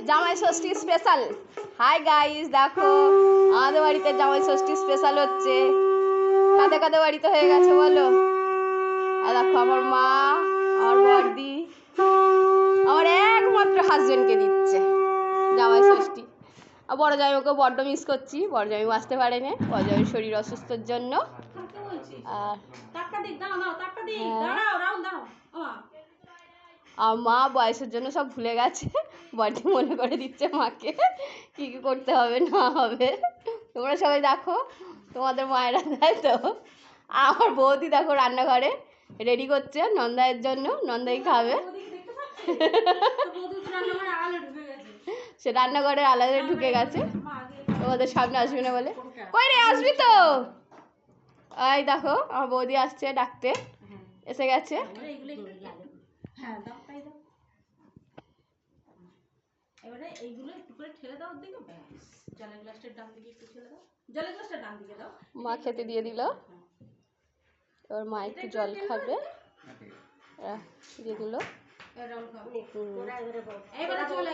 জামাই ষষ্ঠী special. Hi guys, দেখো আমাদের বাড়িতে জামাই ষষ্ঠী স্পেশাল হচ্ছে। কাদের কাদের বাড়িতে হয়ে গেছে বলো? আর দেখো আমার মা, আমার বড়দি, আমার একমাত্র হাজবেন্ডকে দিচ্ছে জামাই ষষ্ঠী। আর বড় জামাইকে বড্ড মিস করছি। বড় জামাই আসতে পারেনি, বড় জামাইয়ের শরীর অসুস্থর জন্য। আর মা বয়সের জন্য সব ভুলে গেছে। বডি মনে করে দিচ্ছে মাকে কী কী করতে হবে না হবে। তোমরা সবাই দেখো, তোমাদের মায়েরা দেয় তো। আমার বৌদি দেখো রান্নাঘরে রেডি করছে নন্দাইয়ের জন্য, নন্দাই খাবে। সে রান্নাঘরে আলাদা ঢুকে গেছে, তোমাদের সামনে আসবি না বলে। কই রে, আসবি তো? এই দেখো আমার বৌদি আসছে ডাকতে, এসে গেছে। এবারে এইগুলো একটু করে ঠেলে দাও দিকে, ব্যাস জলের গ্লাসটার ডান দিকে একটু ঠেলে দাও, জলের গ্লাসটা ডান দিকে দাও। মা খেতে দিয়ে দিল, এবার মা একটু জল খাবে, দিয়ে দিল। এবারে চলে